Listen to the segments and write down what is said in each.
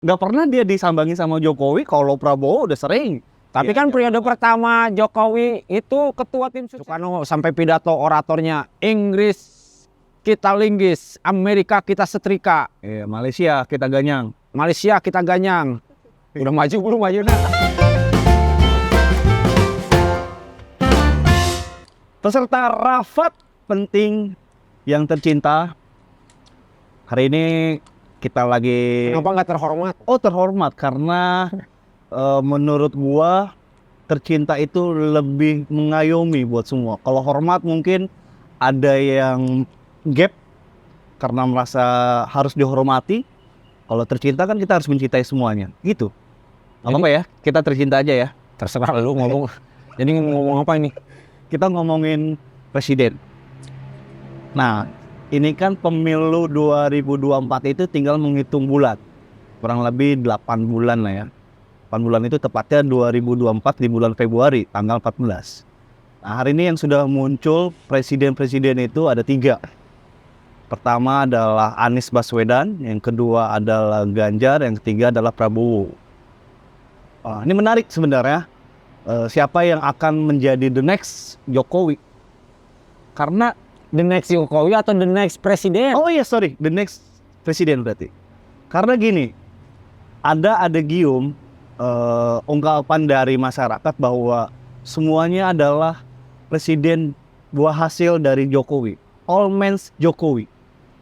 nggak pernah dia disambangi sama Jokowi. Kalau Prabowo udah sering. Tapi kan periode pertama Jokowi itu ketua tim sukses. Soekarno sampai pidato oratornya Inggris kita linggis, Amerika kita setrika. Malaysia kita ganyang. Malaysia kita ganyang. Udah maju belum maju nah. Peserta Rafat penting yang tercinta. Hari ini kita lagi... Kenapa nggak terhormat? Oh, terhormat karena menurut gua tercinta itu lebih mengayomi buat semua. Kalau hormat mungkin ada yang gap karena merasa harus dihormati. Kalau tercinta kan kita harus mencintai semuanya. Gitu. Apa ya? Kita tercinta aja ya. Terserah lu ngomong. Jadi ngomong apa ini? Kita ngomongin presiden. Nah, ini kan pemilu 2024 itu tinggal menghitung bulan. Kurang lebih 8 bulan lah ya. 8 bulan itu tepatnya 2024 di bulan Februari, tanggal 14. Nah, hari ini yang sudah muncul presiden-presiden itu ada 3. Pertama adalah Anies Baswedan, yang kedua adalah Ganjar, yang ketiga adalah Prabowo. Ini menarik sebenarnya. Siapa yang akan menjadi the next Jokowi? Karena The next Jokowi atau the next presiden? oh iya sorry, the next presiden berarti. Karena gini, ada gium ungkapan dari masyarakat bahwa semuanya adalah presiden buah hasil dari Jokowi. All men's Jokowi.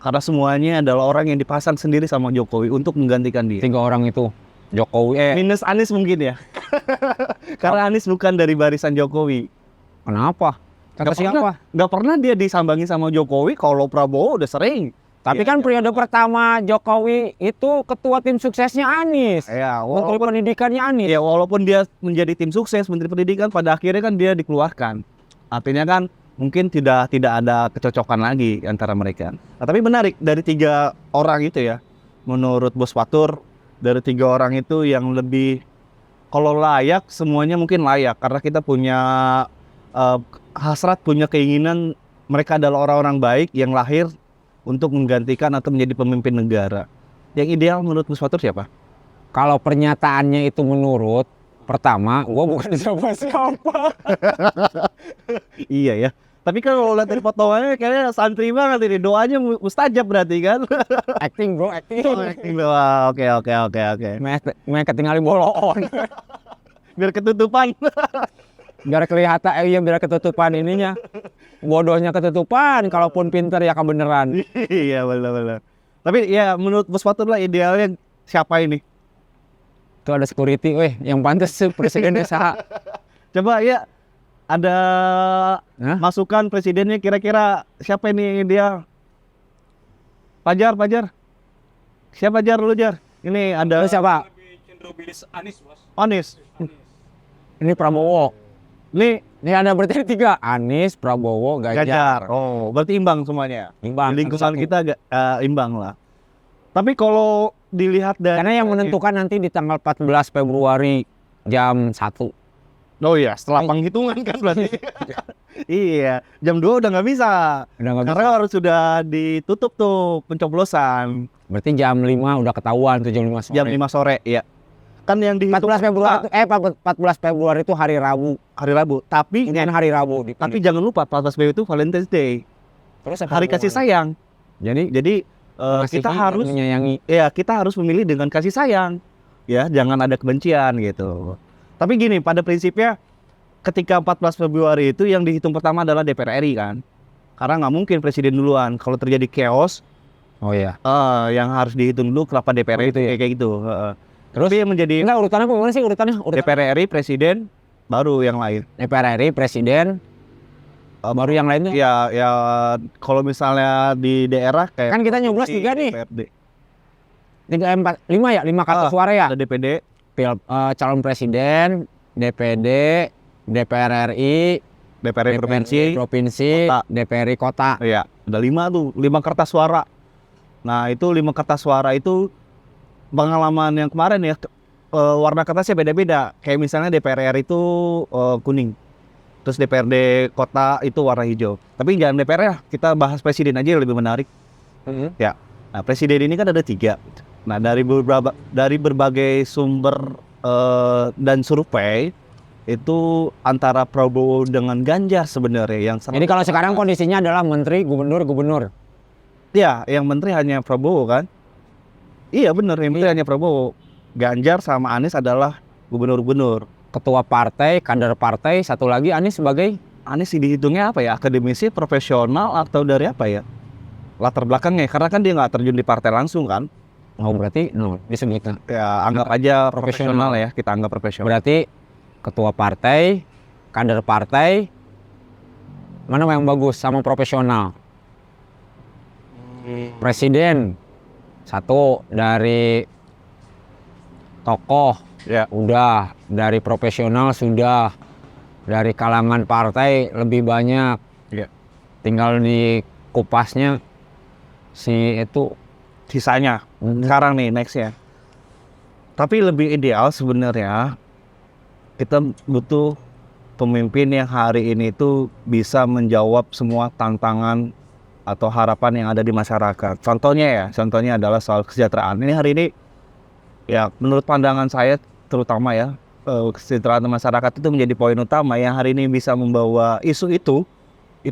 Karena semuanya adalah orang yang dipasang sendiri sama Jokowi untuk menggantikan dia. 3 orang itu Jokowi. Minus Anies mungkin ya. Karena Anies bukan dari barisan Jokowi. Kenapa? Kata siapa? Nggak pernah dia disambangi sama Jokowi. Kalau Prabowo udah sering. Tapi kan periode pertama Jokowi itu ketua tim suksesnya Anies. Ya, Menteri Pendidikannya Anies. ya walaupun dia menjadi tim sukses Menteri Pendidikan, pada akhirnya kan dia dikeluarkan. Artinya kan mungkin tidak ada kecocokan lagi antara mereka. Nah, tapi menarik dari 3 orang itu ya. Menurut Bos Fatur, dari 3 orang itu yang lebih, kalau layak semuanya mungkin layak karena kita punya hasrat, punya keinginan mereka adalah orang-orang baik yang lahir untuk menggantikan atau menjadi pemimpin negara. Yang ideal menurut Bos Fatur siapa? Kalau pernyataannya itu menurut, pertama, gua bukan siapa-siapa. Iya ya. Tapi kalau lihat dari potongannya kayaknya santri banget ini. Doanya mustajab berarti kan? Acting bro, acting. Oh, acting. Wah, oke. Main ketinggalin bolon. Biar ketutupan. Biar kelihatan, biar ketutupan ininya. Bodohnya ketutupan, kalaupun pinter ya kebeneran. Iya, benar. Tapi ya menurut Bos Fatur lah idealnya siapa ini? Itu ada security, yang pantas presidennya sah. Coba ya ada masukan presidennya kira-kira siapa ini ideal? Pajar. Siapa Jar lu Jar? Ini ada Itu siapa? Cenderung pilih Anies, Bos. Anies. Ini Prabowo. Ini Ini ada berarti 3. Anies, Prabowo, Ganjar. Oh, berarti imbang semuanya. Imbang. Di lingkungan kita imbang lah. Tapi kalau dilihat dari Karena yang menentukan nanti di tanggal 14 Februari jam 1. oh iya, setelah penghitungan kan berarti. Iya, jam 2 udah nggak bisa. Karena harus sudah ditutup tuh pencoblosan. Berarti jam 5 udah ketahuan tuh jam 5 sore. Jam 5 sore, ya. Kan yang di 14 Februari 14 Februari itu hari Rabu. hari Rabu. Tapi Hari Rabu. jangan lupa 14 Februari itu Valentine's Day. Terus Hari kasih sayang. Jadi kita harus menyayangi. ya kita harus memilih dengan kasih sayang. Ya, jangan ada kebencian gitu. Tapi gini, pada prinsipnya ketika 14 Februari itu yang dihitung pertama adalah DPR RI kan. Karena nggak mungkin presiden duluan. Kalau terjadi chaos, Oh iya. yang harus dihitung dulu kenapa DPR RI itu ya kayak gitu. Terus yang menjadi Enggak, urutannya gimana sih urutannya? DPR RI, presiden, baru yang lain. DPR RI, presiden, baru yang lainnya. Ya kalau misalnya di daerah kayak Kan kita nyoblos 3 nih. DPRD. 5 ya, 5 kartu suara ya. Ada DPD, Calon presiden, DPD, DPR RI, DPR provinsi, provinsi, kota. DPR kota. Iya, ada 5 tuh, 5 kertas suara. Nah, itu 5 kertas suara itu pengalaman yang kemarin ya, warna kertasnya beda-beda. Kayak misalnya DPR RI itu kuning. Terus DPRD kota itu warna hijau. Tapi jangan DPR ya, kita bahas presiden aja yang lebih menarik. Ya. Nah, presiden ini kan ada 3. Nah, dari berbagai sumber dan survei itu antara Prabowo dengan Ganjar sebenarnya yang Jadi kalau sekarang kondisinya adalah menteri, gubernur. ya, yang menteri hanya Prabowo kan? Iya benar, yang menteri hanya Prabowo. Ganjar sama Anies adalah gubernur-gubernur. Ketua partai, kader partai, satu lagi Anies sebagai Anies dihitungnya apa ya? Akademisi, profesional, atau dari apa ya? Latar belakangnya, karena kan dia nggak terjun di partai langsung kan? berarti disebutkan. Ya anggap aja Profesional. profesional ya, kita anggap profesional. Berarti ketua partai, kader partai, mana yang bagus sama profesional? Presiden, satu dari tokoh, Ya. udah dari profesional sudah, dari kalangan partai lebih banyak. Ya. Tinggal di kupasnya si itu. Sisanya, sekarang nih next ya. Tapi lebih ideal sebenarnya kita butuh pemimpin yang hari ini itu bisa menjawab semua tantangan atau harapan yang ada di masyarakat. Contohnya adalah soal kesejahteraan. Ini hari ini ya menurut pandangan saya terutama ya, kesejahteraan masyarakat itu menjadi poin utama yang hari ini bisa membawa isu itu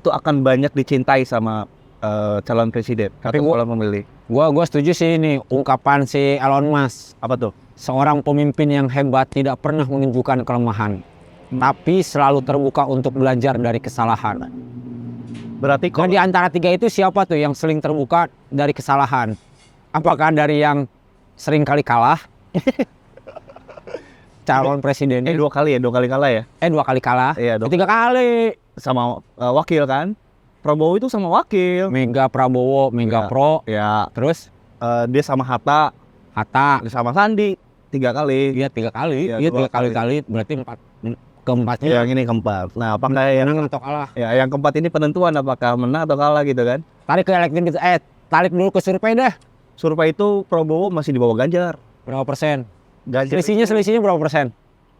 akan banyak dicintai sama calon presiden Tapi atau calon pemilih. Gua setuju sih ini ungkapan si Elon Musk. Apa tuh? Seorang pemimpin yang hebat tidak pernah menunjukkan kelemahan, tapi selalu terbuka untuk belajar dari kesalahan. Berarti Nah, kalau di antara tiga itu siapa tuh yang sering terbuka dari kesalahan? Apakah dari yang sering kali kalah? Calon presidennya? dua kali kalah ya? Dua kali kalah? Iya, dua Tiga kali. sama wakil kan? Prabowo itu sama wakil. Mega Prabowo, Mega Ya. Pro, Ya, terus dia sama Hatta, Hatta. dia sama Sandi 3 kali. Iya tiga kali. Iya, Iya dua tiga kali. Berarti keempatnya Yang ini keempat. Nah, apakah yang menang atau kalah? yang keempat ini penentuan apakah menang atau kalah gitu kan? Tarik ke elektrik, tarik dulu ke survei deh. Survei itu Prabowo masih di bawah Ganjar. Berapa persen? Ganjar Selisihnya berapa persen?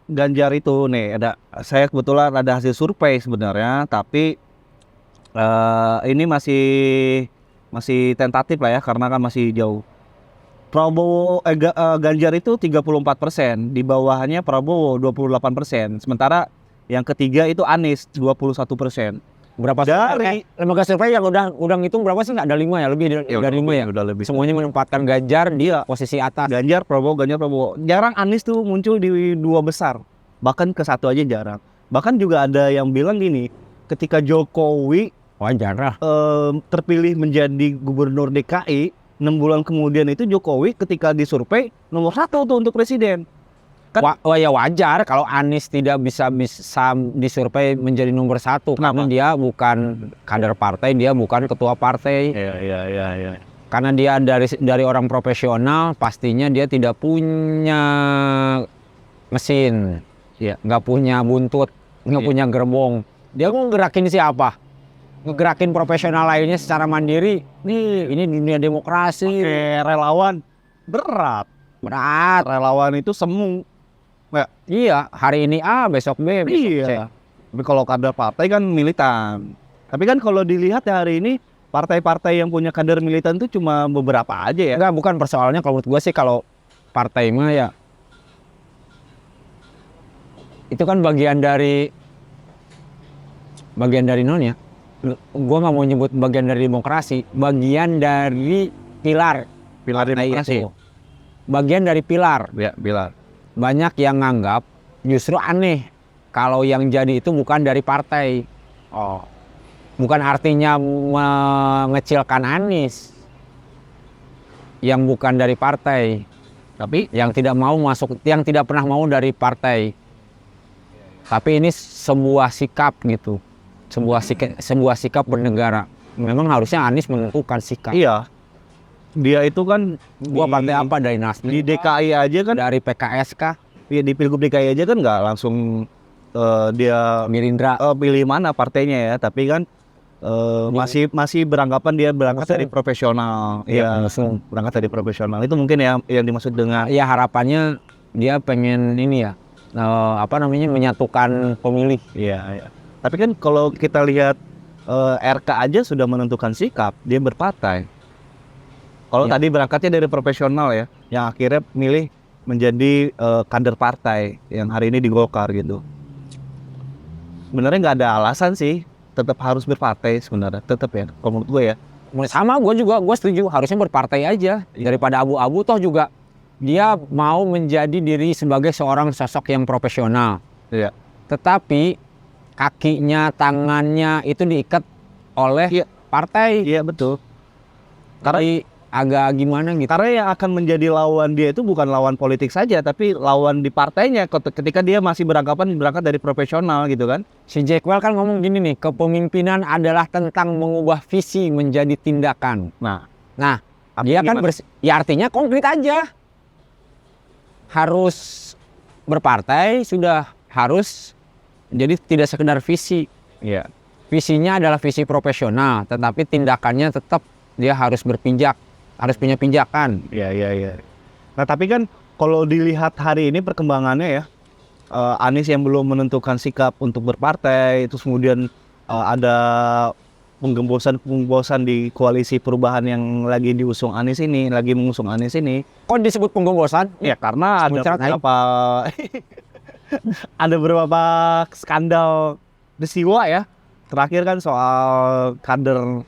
Ganjar itu nih saya kebetulan ada hasil survei sebenarnya, tapi ini masih tentatif lah ya karena kan masih jauh. Ganjar itu 34%, di bawahnya Prabowo 28%. Sementara yang ketiga itu Anies 21%. Berapa Dari- lembaga survei yang udah ngitung berapa sih? Ada 5 ya, lebih dari 5 ya. Udah lebih. Semuanya menempatkan Ganjar di posisi atas. Ganjar Prabowo. Jarang Anies tuh muncul di dua besar. Bahkan ke satu aja jarang. Bahkan juga ada yang bilang gini, ketika Jokowi Wajar lah. terpilih menjadi gubernur DKI, 6 bulan kemudian itu Jokowi ketika disurvei nomor 1 tuh untuk presiden. Kan- Ya wajar kalau Anies tidak bisa disurvei menjadi nomor 1 karena Kenapa? dia bukan kader partai, dia bukan ketua partai. Iya. Karena dia dari orang profesional, pastinya dia tidak punya mesin, Iya. nggak punya buntut, nggak Iya. punya gerbong. Dia mau ngerakin siapa? Ngegerakin profesional lainnya secara mandiri. Nih, ini dunia demokrasi. Relawan berat. Berat. Relawan itu semu. Iya, hari ini A, besok B, besok C. Iya. Tapi kalau kader partai kan militan. Tapi kan kalau dilihat ya hari ini partai-partai yang punya kader militan itu cuma beberapa aja ya. Enggak, bukan persoalannya kalau menurut gua sih kalau partai mah ya itu kan bagian dari non ya. Gua nggak mau nyebut bagian dari demokrasi, bagian dari pilar Pilar partai demokrasi. itu. Bagian dari pilar. Ya, pilar. Banyak yang nganggap justru aneh kalau yang jadi itu bukan dari partai. Oh. Bukan artinya mengecilkan Anies yang bukan dari partai, Tapi yang tidak mau masuk, yang tidak pernah mau dari partai. Tapi ini sebuah sikap gitu, sebuah sikap bernegara. Memang harusnya Anies menentukan sikap. iya. Dia itu kan Gua partai apa dari Nasdem? di DKI aja kan, Dari PKS kah? ya di Pilgub DKI aja kan nggak langsung dia Gerindra? pilih mana partainya ya, tapi kan masih beranggapan dia berangkat Langsung. dari profesional. Iya, Iya, langsung. berangkat dari profesional. Itu mungkin ya yang dimaksud dengan Ya harapannya dia pengen ini ya, menyatukan pemilih. iya. Tapi kan kalau kita lihat RK aja sudah menentukan sikap, dia berpartai. Kalau Ya. tadi berangkatnya dari profesional ya, yang akhirnya milih menjadi kader partai yang hari ini di Golkar gitu. Sebenarnya nggak ada alasan sih, tetap harus berpartai sebenarnya, tetap ya, kalau menurut gue ya. Sama gue juga, gue setuju harusnya berpartai aja daripada abu-abu. Toh juga dia mau menjadi diri sebagai seorang sosok yang profesional. Iya. Tetapi kakinya, tangannya itu diikat oleh partai. Iya betul. Jadi agak gimana gitu. Karena yang akan menjadi lawan dia itu bukan lawan politik saja, tapi lawan di partainya ketika dia masih berangkat dari profesional gitu kan. Si Jackwell kan ngomong gini nih, kepemimpinan adalah tentang mengubah visi menjadi tindakan. Nah, Dia kan gimana? ya artinya konkret aja. Harus berpartai, sudah harus jadi tidak sekedar visi. Iya. Visinya adalah visi profesional, tetapi tindakannya tetap dia harus berpinjak, harus punya pinjakan. Iya. Nah, tapi kan kalau dilihat hari ini perkembangannya ya, Anies yang belum menentukan sikap untuk berpartai, terus kemudian ada penggembosan di koalisi perubahan yang lagi diusung Anies ini, lagi mengusung Anies ini. Kok disebut penggembosan? Ya karena ada Muncrat, beberapa ada beberapa skandal peristiwa ya. Terakhir kan soal kader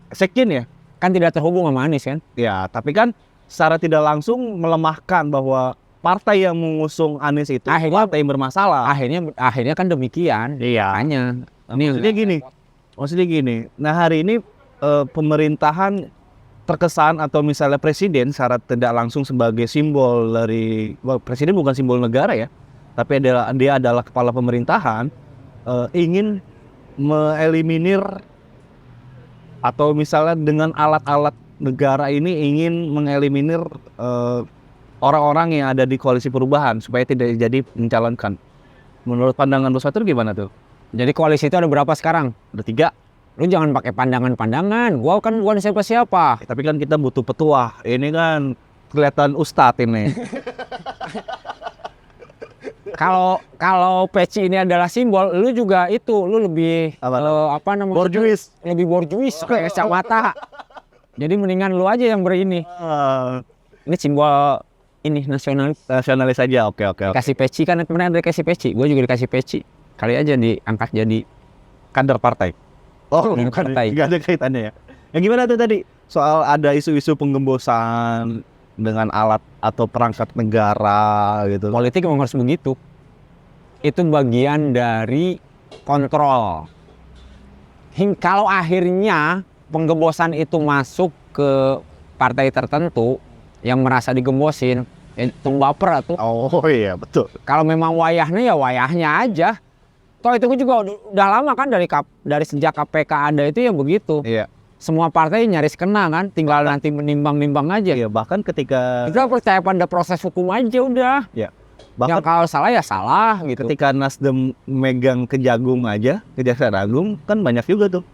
Sekjen ya. Kan tidak terhubung sama Anies kan? Ya, tapi kan secara tidak langsung melemahkan bahwa partai yang mengusung Anies itu Akhirnya- partai yang bermasalah. Akhirnya kan demikian. Iya. Hanya ini Maksudnya gini. Nah, hari ini pemerintahan terkesan atau misalnya presiden secara tidak langsung sebagai simbol dari presiden bukan simbol negara ya, tapi dia adalah kepala pemerintahan, ingin mengeliminir atau misalnya dengan alat-alat negara ini ingin mengeliminir orang-orang yang ada di koalisi perubahan supaya tidak jadi mencalonkan. Menurut pandangan Bos Fatur gimana tuh? Jadi koalisi itu ada berapa sekarang? Ada 3. Lu jangan pakai pandangan-pandangan. Gua kan bukan siapa-siapa. Tapi kan kita butuh petuah. Ini kan kelihatan ustadz ini. Kalau peci ini adalah simbol, lu juga itu, lu lebih Apa? Borjuis. lebih borjuis kayak kacamata. Jadi mendingan lu aja yang berini. Ini simbol ini Nasionalis aja. Oke. Kasih peci kan kemarin ada kasih peci. Gue juga dikasih peci. Kali aja diangkat jadi Kader partai. Oh, Kader partai. Nggak ada kaitannya ya. Yang gimana tuh tadi? Soal ada isu-isu penggembosan dengan alat atau perangkat negara gitu. politik memang harus begitu. Itu bagian dari kontrol. Kalau akhirnya penggembosan itu masuk ke partai tertentu yang merasa digembosin, itu baper tuh. Oh iya, betul. Kalau memang wayahnya ya wayahnya aja. Toh itu juga udah lama kan dari sejak KPK ada itu ya begitu. Iya. Semua partai nyaris kena kan, tinggal nanti menimbang-nimbang aja. Iya, bahkan ketika Kita percaya pada proses hukum aja udah. ya. Yang Bahkan kalau salah ya salah gitu. ketika Nasdem megang Kejagung aja, Kejaksaan Agung kan banyak juga tuh.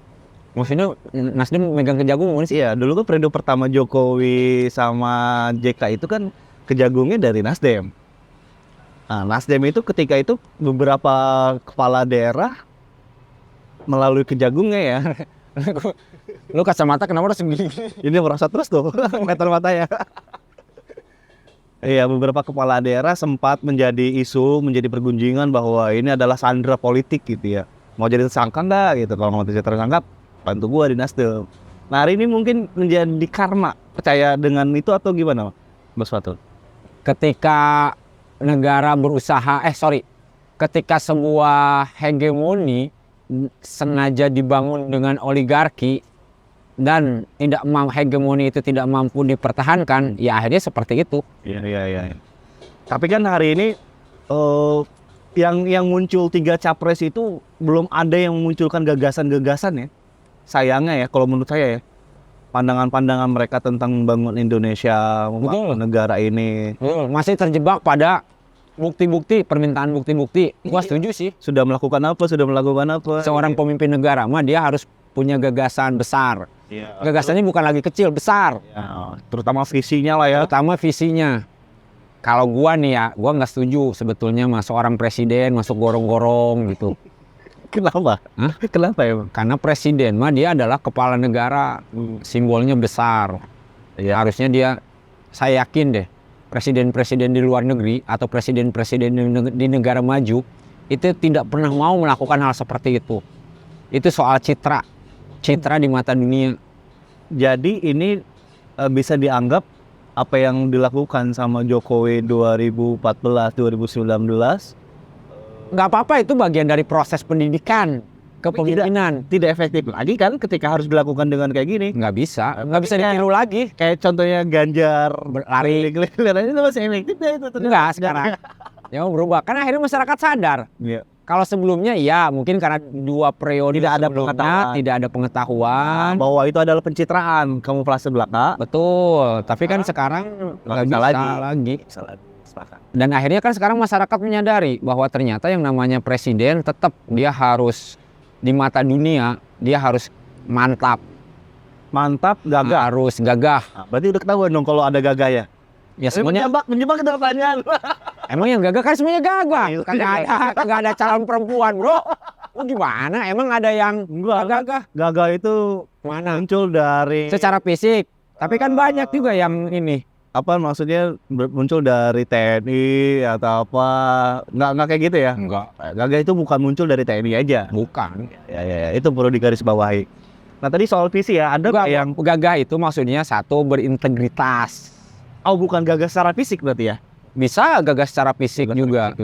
Maksudnya Nasdem megang Kejagung mana sih? Iya, dulu kan periode pertama Jokowi sama JK itu kan Kejagungnya dari Nasdem. Nah, Nasdem itu ketika itu beberapa kepala daerah melalui Kejagungnya ya. Lu kacamata kenapa harus begini? Ini merasa terus tuh, kelihatan matanya. Iya, beberapa kepala daerah sempat menjadi isu, menjadi pergunjingan bahwa ini adalah sandera politik gitu ya. Mau jadi tersangka nggak gitu? Kalau mau jadi tersangka, bantu gua di Nasdem. Nah, hari ini mungkin menjadi karma. Percaya dengan itu atau gimana, Mas Fatul? Ketika negara berusaha, ketika sebuah hegemoni sengaja dibangun dengan oligarki dan hegemoni itu tidak mampu dipertahankan, ya akhirnya seperti itu. Iya. Tapi kan hari ini yang muncul 3 capres itu belum ada yang memunculkan gagasan-gagasan ya. Sayangnya ya, kalau menurut saya ya, pandangan-pandangan mereka tentang membangun Indonesia, membangun negara ini Masih terjebak pada bukti-bukti, permintaan bukti-bukti. Gua setuju sih. sudah melakukan apa. Seorang pemimpin negara mah dia harus punya gagasan besar. Gagasannya bukan lagi kecil, besar. Ya, terutama visinya lah ya. Terutama visinya. Kalau gua nih ya, gua nggak setuju sebetulnya mas seorang presiden masuk gorong-gorong gitu. Kenapa? Hah? Kenapa ya? Karena presiden mah dia adalah kepala negara, simbolnya besar. Iya. Harusnya dia, saya yakin deh, presiden-presiden di luar negeri atau presiden-presiden di negara maju itu tidak pernah mau melakukan hal seperti itu. Itu soal citra di mata dunia. Jadi ini bisa dianggap apa yang dilakukan sama Jokowi 2014, 2019 Nggak apa-apa, itu bagian dari proses pendidikan kepemimpinan. tidak efektif lagi kan ketika harus dilakukan dengan kayak gini. Nggak bisa ditiru lagi. Kayak contohnya Ganjar Berlari. keliling-keliling itu masih efektif ya itu. Enggak sekarang. Ya mau berubah. Kan akhirnya masyarakat sadar. Iya. Kalau sebelumnya ya mungkin karena 2 periode Tidak ada sebelumnya pengetahuan. tidak ada pengetahuan. Bahwa itu adalah pencitraan kamuflase belaka. Betul. Tapi kan sekarang nggak bisa lagi. Sepakat. Dan akhirnya kan sekarang masyarakat menyadari bahwa ternyata yang namanya presiden tetap dia harus di mata dunia dia harus mantap, Gagah. harus gagah. Nah, berarti udah ketahuan dong kalau ada gagah ya. Ya semuanya menjebak ke pertanyaan. emang yang gagah kan semuanya gagah. Kagak ada calon perempuan, bro. Oh, gimana? Emang ada yang Enggak, gagah? Gagah itu Mana? muncul dari Secara fisik. Tapi kan banyak juga yang ini. apa maksudnya muncul dari TNI atau apa? Nggak kayak gitu ya. Enggak, Gagah itu bukan muncul dari TNI aja. bukan. Ya, itu perlu digarisbawahi. Nah, tadi soal visi ya, ada nggak yang Gagah itu maksudnya satu berintegritas. bukan gagah secara fisik berarti ya? Bisa gagah secara fisik juga.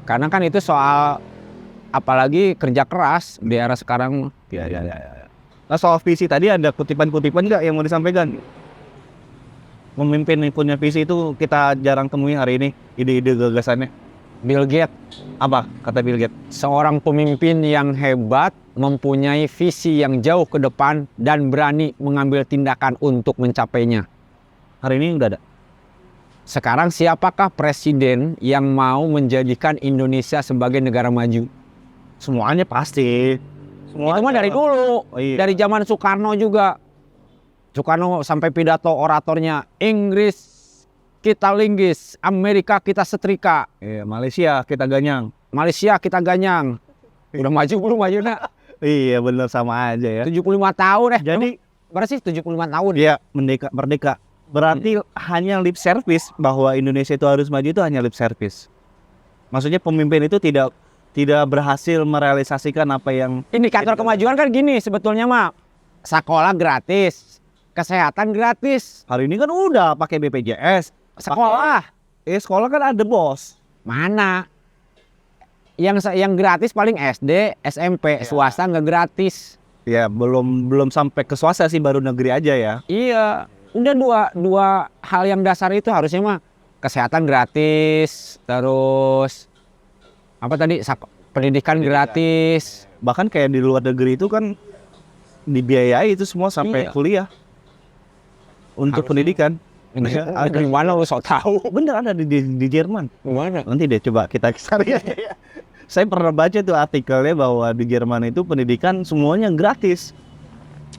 Karena kan itu soal apalagi kerja keras di era sekarang. Ya. Nah, soal visi tadi ada kutipan-kutipan nggak yang mau disampaikan? Memimpin yang punya visi itu kita jarang temui hari ini, ide-ide gagasannya. Bill Gates, Apa kata Bill Gates? seorang pemimpin yang hebat, mempunyai visi yang jauh ke depan dan berani mengambil tindakan untuk mencapainya. Hari ini udah ada. Sekarang siapakah presiden yang mau menjadikan Indonesia sebagai negara maju? Semuanya pasti. Itu mah dari dulu, Oh, iya. dari zaman Soekarno juga. Soekarno sampai pidato oratornya, Inggris kita linggis, Amerika kita setrika, Iya, Malaysia kita ganyang. Malaysia kita ganyang. Udah maju belum maju nak? Iya, bener sama aja ya. 75 tahun Jadi berapa sih 75 tahun? ya merdeka. Berarti hanya lip service bahwa Indonesia itu harus maju itu hanya lip service. Maksudnya pemimpin itu tidak berhasil merealisasikan apa yang Indikator kemajuan kan gini sebetulnya mah. Sekolah gratis, kesehatan gratis, hari ini kan udah pakai BPJS. sekolah Sekolah kan ada bos. mana? Yang gratis paling SD, SMP, swasta nggak gratis. Ya belum sampai ke swasta sih, baru negeri aja ya. Iya, udah dua hal yang dasar itu harusnya mah kesehatan gratis, terus apa tadi pendidikan gratis. Bahkan kayak di luar negeri itu kan dibiayai itu semua sampai Iya. kuliah untuk Harusnya. pendidikan. Ada di mana lu sok tahu? Bener ada di Jerman. Gimana? Nanti deh coba kita cari. Saya pernah baca tuh artikelnya bahwa di Jerman itu pendidikan semuanya gratis.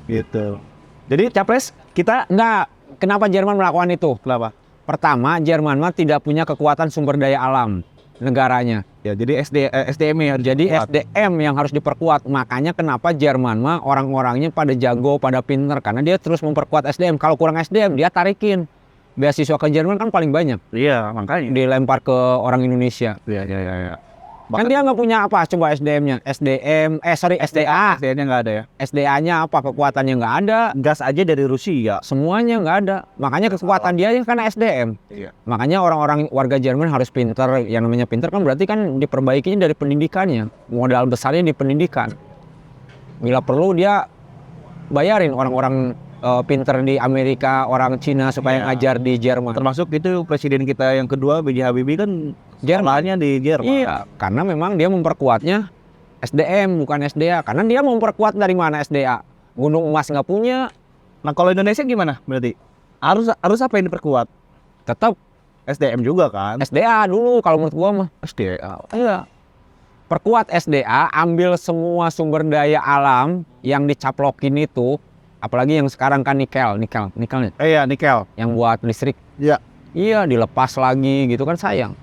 Gitu. Jadi capres kita Enggak, kenapa Jerman melakukan itu? kenapa? Pertama, Jerman mah tidak punya kekuatan sumber daya alam negaranya. Ya jadi SDM ya harus Jadi diperkuat. SDM yang harus diperkuat. Makanya kenapa Jerman mah orang-orangnya pada jago, pada pinter. Karena dia terus memperkuat SDM. Kalau kurang SDM, dia tarikin. Beasiswa ke Jerman kan paling banyak. Iya makanya. Dilempar ke orang Indonesia. Iya. Kan dia nggak punya apa? Coba SDM-nya. SDA. SDM-nya nggak ada ya. SDA-nya apa? Kekuatannya nggak ada. Gas aja dari Rusia. Semuanya nggak ada. Makanya kekuatan dia karena SDM. Iya. Makanya orang-orang warga Jerman harus pintar. Yang namanya pintar kan berarti kan diperbaikinya dari pendidikannya. Modal besarnya di pendidikan. Bila perlu dia bayarin orang-orang pintar di Amerika, orang Cina supaya Iya. ngajar di Jerman. Termasuk itu presiden kita yang kedua B.J. Habibie kan sekolahnya di Jerman. Iya, karena memang dia memperkuatnya SDM bukan SDA. Karena dia memperkuat dari mana SDA? Gunung emas nggak punya, Nah kalau Indonesia gimana berarti? Harus apa yang diperkuat? tetap SDM juga kan? SDA dulu kalau menurut gua mah. SDA. Iya. Perkuat SDA, ambil semua sumber daya alam yang dicaplokin itu, apalagi yang sekarang kan nikelnya, Iya nikel. yang buat listrik. Iya. Iya, dilepas lagi gitu kan sayang.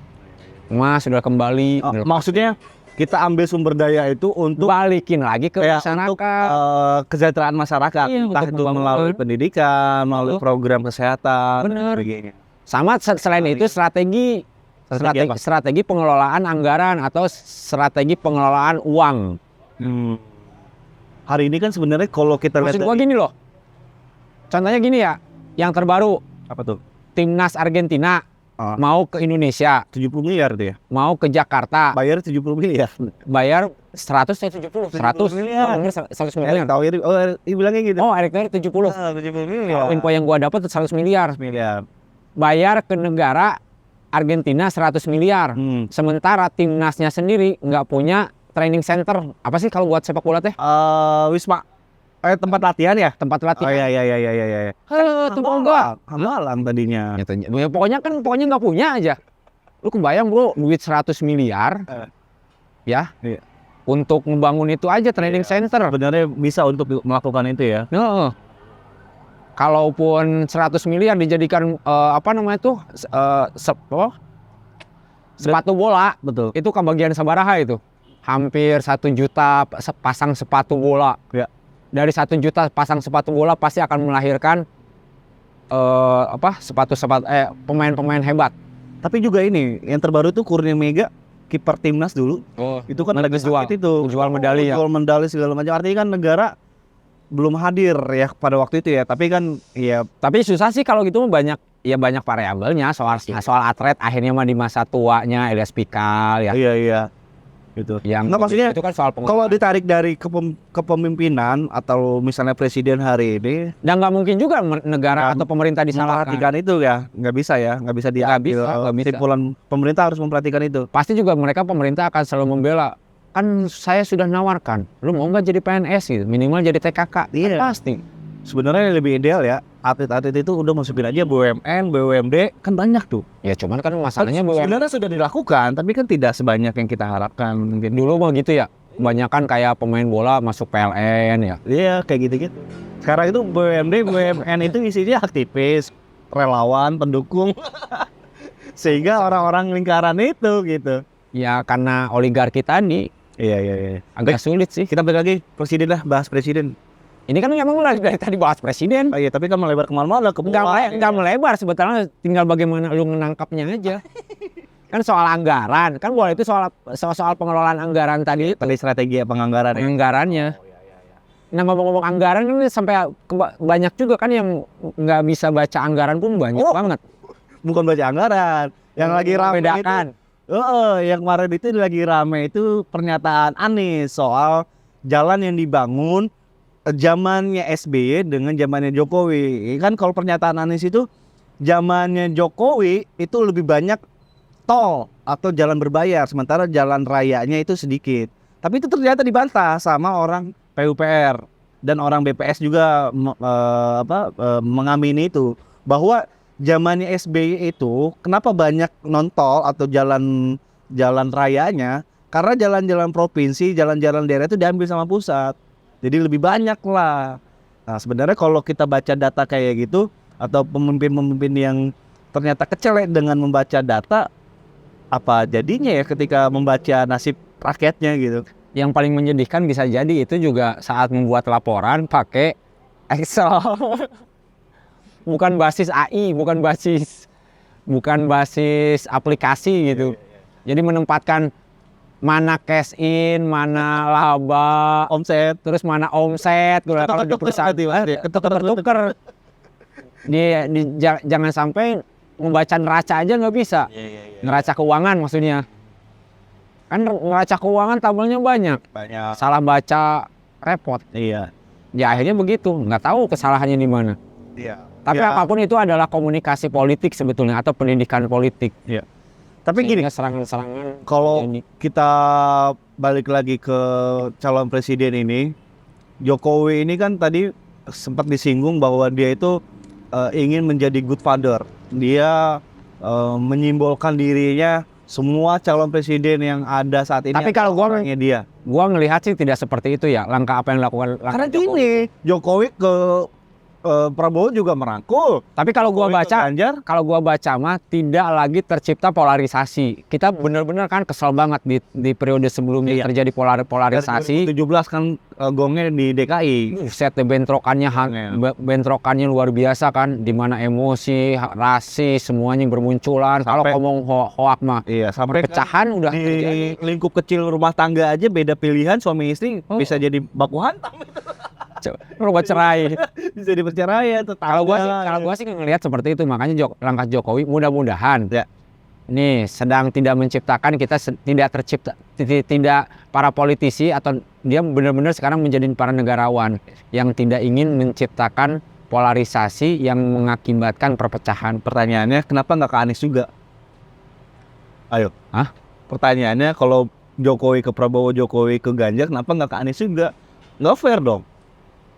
Emas sudah kembali, Maksudnya kita ambil sumber daya itu untuk balikin lagi ke kayak masyarakat. untuk kesejahteraan masyarakat. Iya, Entah untuk itu membangun. melalui pendidikan, melalui Betul. program kesehatan, dan Bener. sebagainya. Sama selain itu strategi Strategi apa? strategi pengelolaan anggaran atau strategi pengelolaan uang. Hari ini kan sebenarnya kalau kita lihat Maksud gua gini loh. Contohnya gini ya, yang terbaru apa tuh? timnas Argentina mau ke Indonesia, 70 miliar tuh ya. mau ke Jakarta, Bayar 70 miliar. bayar 100 atau 70? 100 miliar. Oh, bener, 100 Erick miliar. Thohir, bilangnya gitu. Oh, Erick Thohir 70. 70 miliar. Info yang gua dapat 100 miliar. Miliar. Bayar ke negara Argentina 100 miliar. Sementara timnasnya sendiri nggak punya training center. Apa sih kalau buat sepak bola teh? Wisma. Tempat latihan ya? Tempat Oh latihan. iya. Tuh enggak. Hamalan tadinya. Ya, pokoknya nggak punya aja. Lu kebayang bro, duit 100 miliar. Ya. Iya. Untuk ngebangun itu aja training center. Sebenarnya bisa untuk melakukan itu ya. Nah, kalaupun 100 miliar dijadikan apa namanya tuh sepatu bola, Betul. itu kebagian sabaraha itu. Hampir 1 juta pasang sepatu bola. Ya. Dari 1 juta pasang sepatu bola pasti akan melahirkan pemain-pemain hebat. Tapi juga ini yang terbaru tuh Kurnia Mega, kiper timnas dulu. Oh, Itu kan lagi jual sakit itu. jual medali ya. Jual medali segala macam. Artinya kan negara belum hadir ya pada waktu itu ya. Tapi kan ya Tapi susah sih kalau gitu banyak variabelnya soal atlet akhirnya mah di masa tuanya Elias Pikal ya. iya. Gitu. Yang Nggak, maksudnya itu kan soal kalau ditarik dari kepemimpinan atau misalnya presiden hari ini dan nggak mungkin juga negara atau pemerintah disalahkan. memperhatikan itu ya, nggak bisa diambil. nggak bisa. Simpulan pemerintah harus memperhatikan itu. Pasti juga pemerintah akan selalu membela. Kan saya sudah nawarkan, lu mau nggak jadi PNS gitu, minimal jadi TKK. Iya. Kan pasti. Sebenarnya yang lebih ideal ya, atlet-atlet itu udah masukin aja BUMN, BUMD, kan banyak tuh. Ya cuman kan masalahnya Sebenarnya sudah dilakukan, tapi kan tidak sebanyak yang kita harapkan mungkin. dulu mah gitu ya. Kebanyakan kayak pemain bola masuk PLN ya. Iya, kayak gitu-gitu. Sekarang itu BUMD, BUMN itu isinya aktivis, relawan, pendukung. Sehingga orang-orang lingkaran itu gitu. Ya karena oligarki tadi Iya. agak sulit sih. Kita balik lagi presiden lah, bahas presiden. Ini kan memang dari tadi bahas presiden. Oh iya, tapi kan melebar kemana-mana ke bola. Nggak melebar sebetulnya, tinggal bagaimana lu menangkapnya aja. Kan soal anggaran, kan bola itu soal pengelolaan anggaran tadi itu. Tadi strategi penganggaran ya. Anggarannya. Nah ngomong-ngomong anggaran kan sampai banyak juga kan yang nggak bisa baca anggaran pun banyak banget. Bukan baca anggaran. Yang lagi rame Bedakan. yang kemarin itu lagi rame itu pernyataan Anies soal jalan yang dibangun zamannya SBY dengan zamannya Jokowi. Kan kalau pernyataan Anies itu zamannya Jokowi itu lebih banyak tol atau jalan berbayar, sementara jalan rayanya itu sedikit. Tapi itu ternyata dibantah sama orang PUPR dan orang BPS juga mengamini itu bahwa zamannya SBY itu kenapa banyak non-tol atau jalan rayanya, karena jalan-jalan provinsi, jalan-jalan daerah itu diambil sama pusat. Jadi lebih banyak lah. Nah sebenarnya kalau kita baca data kayak gitu, atau pemimpin-pemimpin yang ternyata kecelek dengan membaca data, apa jadinya ya ketika membaca nasib rakyatnya gitu. Yang paling menyedihkan bisa jadi itu juga saat membuat laporan pakai Excel. Bukan basis AI, bukan basis aplikasi gitu. Jadi menempatkan mana cash in, mana laba, Omset. terus mana omset, kalau di perusahaan ketuker. Jangan sampai membaca neraca aja nggak bisa. Neraca keuangan maksudnya. Kan neraca keuangan tabelnya banyak. Salah baca repot. Iya. Ya akhirnya begitu, nggak tahu kesalahannya di mana. Iya. Tapi apapun itu adalah komunikasi politik sebetulnya atau pendidikan politik. Iya. Tapi gini, serangan-serangan kalau ini. kita balik lagi ke calon presiden ini, Jokowi ini kan tadi sempat disinggung bahwa dia itu ingin menjadi good father. Dia menyimbolkan dirinya semua calon presiden yang ada saat ini. Tapi kalau dia, gua ngelihat sih tidak seperti itu ya langkah apa yang dilakukan. Karena gini, Jokowi ke Prabowo juga merangkul. Tapi kalau gua Jokowi ke baca, Ganjar, mah tidak lagi tercipta polarisasi. Kita benar-benar kan kesel banget di periode sebelumnya Iya. terjadi polarisasi. 2017 kan gongnya di DKI. Set bentrokannya bentrokannya luar biasa kan, di mana emosi, rasis semuanya bermunculan. Kalau Sampai- ngomong hoak mah Iya, sampai kan perpecahan udah di terjadi. lingkup kecil rumah tangga aja beda pilihan suami istri bisa jadi baku hantam. Rubah cerai. Bisa diperceraian. Kalau gua sih ngelihat seperti itu, makanya langkah Jokowi mudah-mudahan Ya. nih sedang tidak menciptakan tidak tercipta tidak para politisi atau dia benar-benar sekarang menjadi para negarawan yang tidak ingin menciptakan polarisasi yang mengakibatkan perpecahan. Pertanyaannya kenapa nggak ke Anies juga? Ayo. Hah? Pertanyaannya kalau Jokowi ke Prabowo, Jokowi ke Ganjar, kenapa nggak ke Anies juga? Nggak fair dong.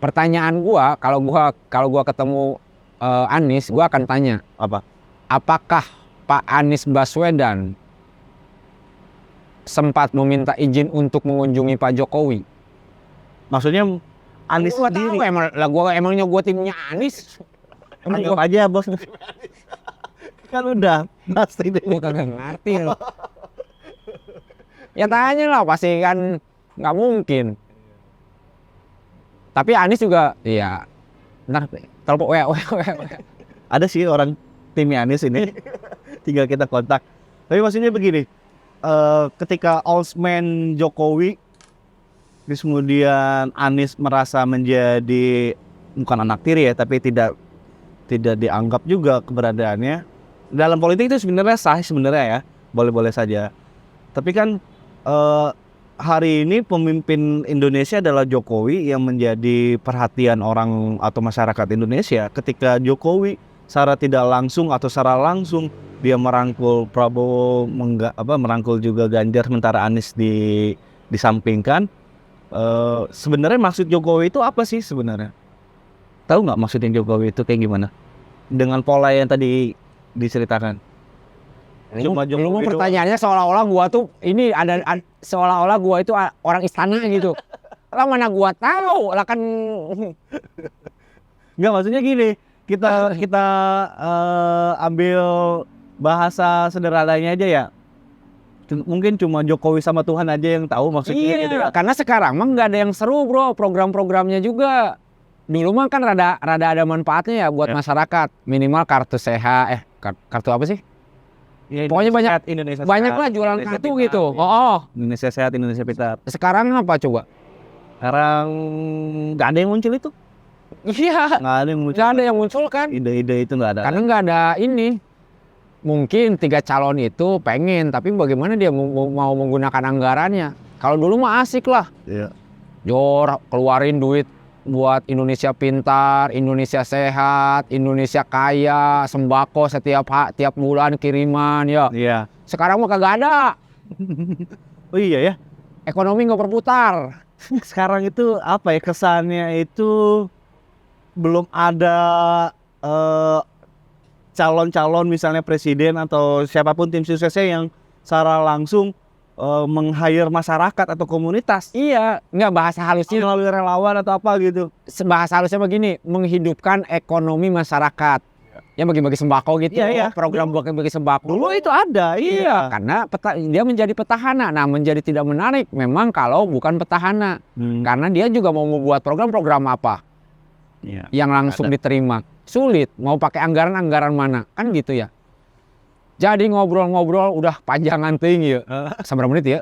Pertanyaan gua kalau gua ketemu Anies, gua akan tanya, Apa? apakah Pak Anies Baswedan sempat meminta izin untuk mengunjungi Pak Jokowi? Maksudnya Anies Gua tahu, sendiri. emangnya gua timnya Anies. Emang Anggap gua, aja bos. Kan udah pasti deh. gua kagak ngerti loh. Ya tanya lah, pasti kan nggak mungkin. Tapi Anies juga, iya. Ntar telepon, Ada sih orang timnya Anies ini. Tinggal kita kontak. Tapi maksudnya begini. Ketika Oldsman Jokowi, terus kemudian Anies merasa menjadi bukan anak tiri ya, tapi tidak dianggap juga keberadaannya. Dalam politik itu sebenarnya sah sebenarnya ya, boleh-boleh saja. Tapi kan hari ini pemimpin Indonesia adalah Jokowi yang menjadi perhatian orang atau masyarakat Indonesia. Ketika Jokowi secara tidak langsung atau secara langsung dia merangkul Prabowo, merangkul juga Ganjar, sementara Anies disampingkan. Sebenarnya maksud Jokowi itu apa sih sebenarnya? Tahu nggak maksudnya Jokowi itu kayak gimana? Dengan pola yang tadi diceritakan. Cuma Lu Jokowi mau doang. pertanyaannya seolah-olah gua tuh ini seolah-olah gua itu orang istana gitu. Lah mana gua tahu, lah kan Nggak, maksudnya gini, kita ambil bahasa sederhananya aja ya. Mungkin cuma Jokowi sama Tuhan aja yang tahu maksudnya gitu ya. karena sekarang mah nggak ada yang seru bro, program-programnya juga. Dulu mah kan rada ada manfaatnya ya buat masyarakat. Minimal kartu sehat, kartu apa sih? Ya, Pokoknya Indonesia banyak Sehat, lah jualan Indonesia kartu Pintar, gitu. ya. Oh, Indonesia Sehat, Indonesia Pintar. sekarang apa coba? Sekarang nggak ada yang muncul itu. Iya, Nggak ada yang muncul. nggak ada yang muncul kan? Ide-ide itu nggak ada. Karena nggak ada ini. Mungkin 3 calon itu pengen, tapi bagaimana dia mau menggunakan anggarannya? Kalau dulu mah asik lah. Iya. Jor, keluarin duit buat Indonesia Pintar, Indonesia Sehat, Indonesia Kaya, sembako tiap bulan kiriman ya. Iya. Sekarang mah kagak ada. Oh iya ya. Ekonomi nggak berputar. Sekarang itu apa ya, kesannya itu belum ada calon-calon misalnya presiden atau siapapun tim suksesnya yang secara langsung meng-hire masyarakat atau komunitas Iya, nggak bahasa halusnya. melalui relawan atau apa gitu. Bahasa halusnya begini, menghidupkan ekonomi masyarakat. Ya bagi-bagi sembako gitu. Iya, iya. Program bagi-bagi sembako. Dulu itu ada, Iya, karena dia menjadi petahana. Nah, menjadi tidak menarik memang kalau bukan petahana. Karena dia juga mau membuat program-program apa Iya. yang langsung diterima. Sulit, mau pakai anggaran mana, kan gitu ya. Jadi ngobrol-ngobrol udah panjangan tinggi ya. Sampai menit ya?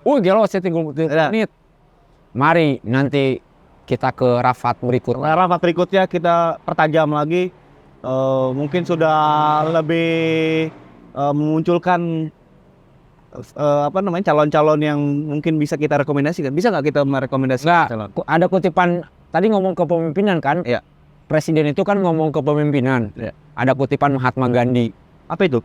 Gelo saya 30 menit. Mari nanti kita ke Rafat berikutnya. Nah, rapat berikutnya kita pertajam lagi. Mungkin sudah lebih memunculkan calon-calon yang mungkin bisa kita rekomendasikan. Bisa nggak kita merekomendasikan calon? Nggak, ada kutipan tadi ngomong kepemimpinan kan? Iya. Presiden itu kan ngomong kepemimpinan. Iya. Ada kutipan Mahatma Gandhi. Apa itu?